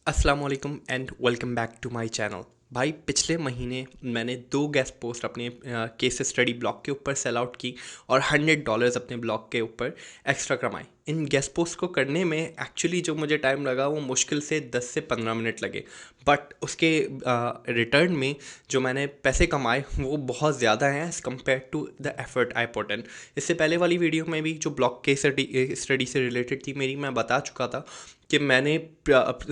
अस्सलाम वालेकुम and welcome back to my channel. भाई पिछले महीने मैंने 2 गेस्ट पोस्ट अपने केस स्टडी ब्लॉग के ऊपर सेल आउट की और $100 अपने ब्लॉग के ऊपर एक्स्ट्रा कमाए। इन गेस्ट पोस्ट को करने में एक्चुअली जो मुझे टाइम लगा वो मुश्किल से 10 से 15 मिनट लगे, बट उसके रिटर्न में जो मैंने पैसे कमाए वो बहुत ज़्यादा हैं as compare to the effort I put in. इससे पहले वाली वीडियो में भी जो ब्लॉग केस स्टडी से रिलेटेड थी मेरी, मैं बता चुका था कि मैंने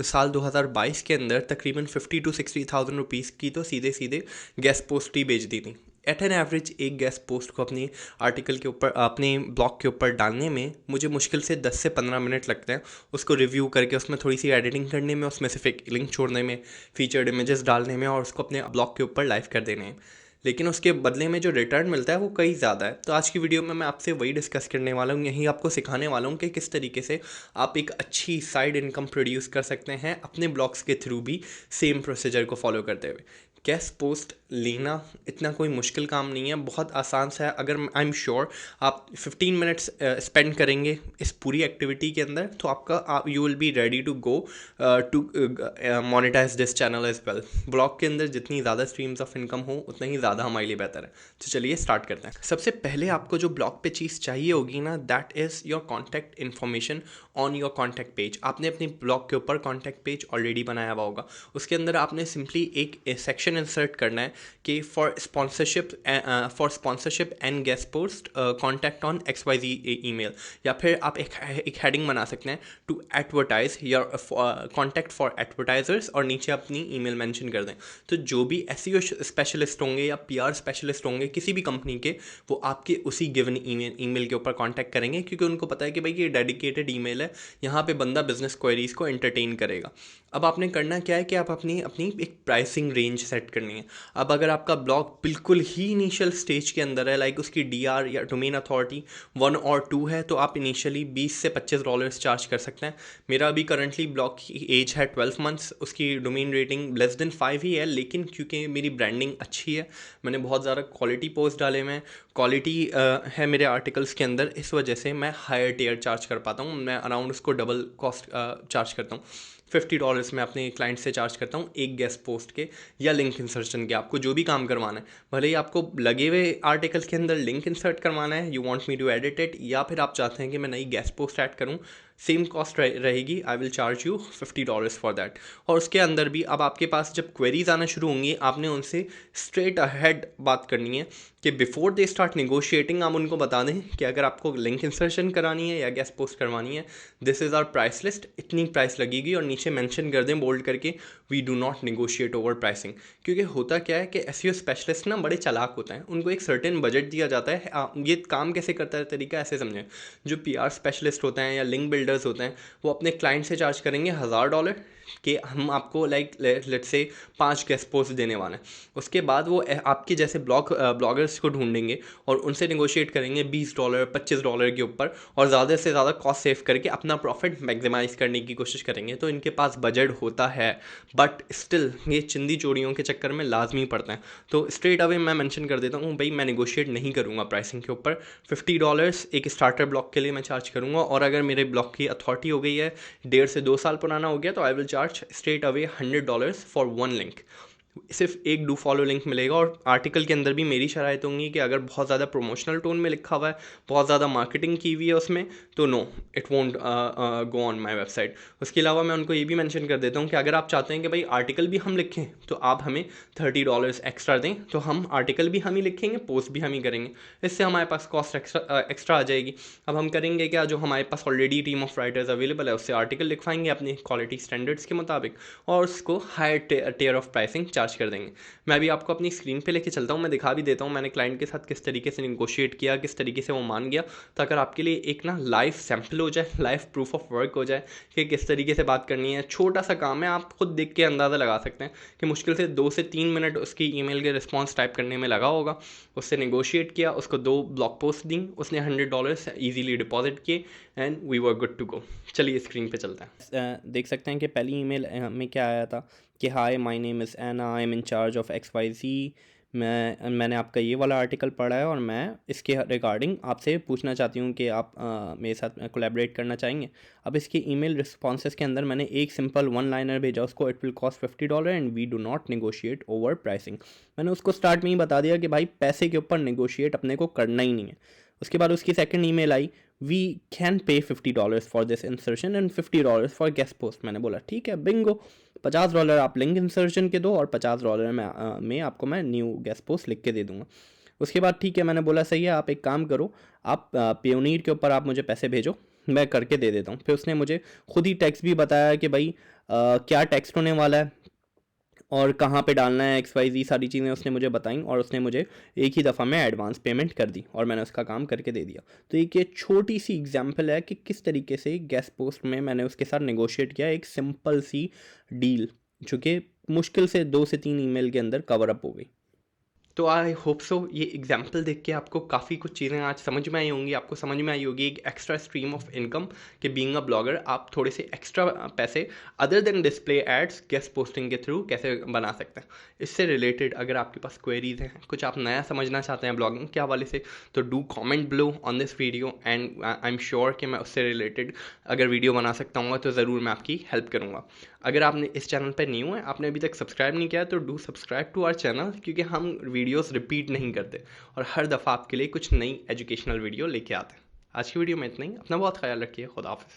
साल 2022 के अंदर तकरीबन 50 to 60 थाउजेंड रुपीज़ की तो सीधे सीधे गेस्ट पोस्ट ही बेच दी थी। एट एन एवरेज एक गेस्ट पोस्ट को अपनी आर्टिकल के ऊपर, अपने ब्लॉग के ऊपर डालने में मुझे मुश्किल से 10 से 15 मिनट लगते हैं। उसको रिव्यू करके उसमें थोड़ी सी एडिटिंग करने में, उसमें सिर्फ एक लिंक छोड़ने में, फीचर्ड इमेजेस डालने में और उसको अपने ब्लॉग के ऊपर लाइव कर देने में, लेकिन उसके बदले में जो रिटर्न मिलता है वो कई ज़्यादा है। तो आज की वीडियो में मैं आपसे वही डिस्कस करने वाला हूँ, यही आपको सिखाने वाला हूँ कि किस तरीके से आप एक अच्छी साइड इनकम प्रोड्यूस कर सकते हैं अपने ब्लॉग्स के थ्रू भी, सेम प्रोसीजर को फॉलो करते हुए। गेस्ट पोस्ट लेना इतना कोई मुश्किल काम नहीं है, बहुत आसान सा है। अगर आई एम श्योर आप 15 मिनट्स स्पेंड करेंगे इस पूरी एक्टिविटी के अंदर तो आपका you will be ready to go to monetize this channel as well. Blog के अंदर जितनी ज़्यादा स्ट्रीम्स ऑफ इनकम हो उतना ही ज़्यादा हमारे लिए बेहतर है। तो चलिए स्टार्ट करते हैं। सबसे पहले आपको जो ब्लॉग पे चीज़ चाहिए होगी ना, that is your contact information on your contact page. आपने अपनी ब्लॉग के ऊपर कॉन्टैक्ट पेज ऑलरेडी बनाया हुआ होगा, उसके अंदर आपने सिंपली एक सेक्शन इंसर्ट करना है कि for sponsorship and guest post contact on XYZ email, या फिर आप एक हेडिंग बना सकते हैं to advertise your contact for advertisers और नीचे अपनी ईमेल मेंशन कर दें। तो जो भी SEO स्पेशलिस्ट होंगे या PR स्पेशलिस्ट होंगे किसी भी कंपनी के, वो आपके उसी गिवन ईमेल के ऊपर कॉन्टैक्ट करेंगे, क्योंकि उनको पता है कि भाई ये डेडिकेटेड ईमेल है, यहाँ पे बंदा बिजनेस क्वेरीज को एंटरटेन करेगा। अब आपने करना क्या है कि आप अपनी अपनी एक प्राइसिंग रेंज सेट करनी है। अब अगर आपका ब्लॉग बिल्कुल ही इनिशियल स्टेज के अंदर है, लाइक उसकी DR या डोमेन अथॉरिटी 1 और 2 है, तो आप इनिशियली $20 से $25 चार्ज कर सकते हैं। मेरा अभी करंटली ब्लॉग की एज है 12 मंथ्स, उसकी डोमेन रेटिंग लेस देन 5 ही है, लेकिन क्योंकि मेरी ब्रांडिंग अच्छी है, मैंने बहुत ज़्यादा क्वालिटी पोस्ट डाले हुए हैं, क्वालिटी है मेरे आर्टिकल्स के अंदर, इस वजह से मैं हायर टियर चार्ज कर पाता हूँ। मैं अराउंड उसको डबल कॉस्ट चार्ज करता हूँ। $50 मैं अपने क्लाइंट से चार्ज करता हूँ एक गेस्ट पोस्ट के या लिंक इंसर्शन के। आपको जो भी काम करवाना है, भले ही आपको लगे हुए आर्टिकल के अंदर लिंक इंसर्ट करवाना है, you want me to edit it, या फिर आप चाहते हैं कि मैं नई गेस्ट पोस्ट ऐड करूँ, सेम कॉस्ट रहेगी। I will charge you $50 for that. और उसके अंदर भी अब आपके पास जब क्वेरीज आना शुरू होंगी, आपने उनसे स्ट्रेट अहेड बात करनी है कि बिफोर दे स्टार्ट निगोशिएटिंग आप उनको बता दें कि अगर आपको लिंक इंसर्शन करानी है या गेस्ट पोस्ट करवानी है, this is our price list, इतनी प्राइस लगेगी, और नीचे मेंशन कर दें बोल्ड करके, we do not negotiate over pricing. क्योंकि होता क्या है कि SEO स्पेशलिस्ट ना बड़े चालाक होते हैं, उनको एक सर्टेन बजट दिया जाता है। ये काम कैसे करता है तरीका ऐसे समझें, जो PR स्पेशलिस्ट होते हैं या लिंक बिल्डर्स होते हैं, वो अपने क्लाइंट से चार्ज करेंगे $1000 कि हम आपको like let's say 5 guest post देने वाले हैं। उसके बाद वो आपके जैसे ब्लॉगर्स को ढूंढेंगे और उनसे निगोशिएट करेंगे $20 $25 के ऊपर, और ज़्यादा से ज़्यादा कॉस्ट सेव करके अपना प्रॉफिट मैक्सिमाइज़ करने की कोशिश करेंगे। तो इनके पास बजट होता है, बट स्टिल ये चिंदी चोरियों के चक्कर में लाजमी पड़ता है। तो स्ट्रेट अवे मैं मेंशन कर देता हूँ, भाई मैं निगोशिएट नहीं करूँगा प्राइसिंग के ऊपर। $50 एक स्टार्टर ब्लॉग के लिए मैं चार्ज करूँगा, और अगर मेरे ब्लॉग की अथॉरिटी हो गई है, 1.5 से 2 साल पुराना हो गया, तो आई will charge straight away $100 for 1 link. सिर्फ एक डू फॉलो लिंक मिलेगा, और आर्टिकल के अंदर भी मेरी शराइत होंगी कि अगर बहुत ज़्यादा प्रोमोशनल टोन में लिखा हुआ है, बहुत ज़्यादा मार्केटिंग की हुई है उसमें, तो no, it won't go on my website. उसके अलावा मैं उनको ये भी मेंशन कर देता हूँ कि अगर आप चाहते हैं कि भाई आर्टिकल भी हम लिखें, तो आप हमें $30 एक्स्ट्रा दें, तो हम आर्टिकल भी हम ही लिखेंगे, पोस्ट भी हम ही करेंगे। इससे हमारे पास कॉस्ट एक्स्ट्रा आ जाएगी। अब हम करेंगे क्या, जो हमारे पास already team of writers available है उससे आर्टिकल लिखवाएंगे अपनी क्वालिटी स्टैंडर्ड्स के मुताबिक, और उसको higher tier of pricing charge कर देंगे। मैं भी आपको अपनी स्क्रीन पे लेके चलता हूँ, मैं दिखा भी देता हूँ मैंने क्लाइंट के साथ किस तरीके से निगोशिएट किया, किस तरीके से वो मान गया, तो अगर आपके लिए एक ना लाइव सैम्पल हो जाए, लाइव प्रूफ ऑफ वर्क हो जाए कि किस तरीके से बात करनी है। छोटा सा काम है, आप खुद देख के अंदाज़ा लगा सकते हैं कि मुश्किल से 2 से 3 मिनट उसकी ईमेल के रिस्पॉन्स टाइप करने में लगा होगा। उससे निगोशिएट किया, उसको 2 ब्लॉग पोस्ट दी, उसने $100 ईजीली डिपॉजिट किए, and we were good to go. चलिए स्क्रीन पे चलते हैं। देख सकते हैं कि पहली ईमेल में क्या आया था कि hi my name is Anna, I am in charge of XYZ, मैंने आपका ये वाला आर्टिकल पढ़ा है और मैं इसके रिगार्डिंग आपसे पूछना चाहती हूँ कि आप मेरे साथ कोलैबोरेट करना चाहेंगे। अब इसके ईमेल रिस्पॉन्सेस के अंदर मैंने एक सिंपल वन लाइनर भेजा उसको, it will cost $50 and we do not negotiate over pricing. मैंने उसको स्टार्ट में ही बता दिया कि भाई पैसे के ऊपर नेगोशिएट अपने को करना ही नहीं है। उसके बाद उसकी सेकंड ईमेल आई, we can pay $50 for this insertion and $50 for guest post. मैंने बोला ठीक है, बिंगो, $50 आप लिंक इंसर्शन के दो और $50 में आपको मैं न्यू गेस्ट पोस्ट लिख के दे दूंगा। उसके बाद ठीक है, मैंने बोला सही है, आप एक काम करो, आप पेयोनीर के ऊपर आप मुझे पैसे भेजो, मैं करके दे देता हूँ। फिर उसने मुझे खुद ही टेक्स्ट भी बताया कि भाई क्या टेक्स्ट होने वाला है और कहाँ पे डालना है, XYZ सारी चीज़ें उसने मुझे बताई और उसने मुझे एक ही दफ़ा में एडवांस पेमेंट कर दी और मैंने उसका काम करके दे दिया। तो एक ये छोटी सी एग्जांपल है कि किस तरीके से गेस्ट पोस्ट में मैंने उसके साथ नेगोशिएट किया एक सिंपल सी डील, जो कि मुश्किल से 2 से 3 ईमेल के अंदर कवर अप हो गई। तो आई होप सो ये एग्जाम्पल देख के आपको काफ़ी कुछ चीज़ें आज समझ में आई होंगी, आपको समझ में आई होगी एक एक्स्ट्रा स्ट्रीम ऑफ इनकम कि बीइंग अ ब्लॉगर आप थोड़े से एक्स्ट्रा पैसे other than display ads guest posting के थ्रू कैसे बना सकते हैं। इससे रिलेटेड अगर आपके पास क्वेरीज हैं, कुछ आप नया समझना चाहते हैं ब्लॉगिंग के हवाले से, तो do comment below on this video and I am sure कि मैं उससे रिलेटेड अगर वीडियो बना सकता हूँ तो ज़रूर मैं आपकी हेल्प करूँगा। अगर आपने इस चैनल पर न्यू है, आपने अभी तक सब्सक्राइब नहीं किया, तो do subscribe to our channel, क्योंकि हम वीडियोस रिपीट नहीं करते और हर दफ़ा आपके लिए कुछ नई एजुकेशनल वीडियो लेके आते हैं। आज की वीडियो में इतना ही। अपना बहुत ख्याल रखिए। खुदा हाफिज़।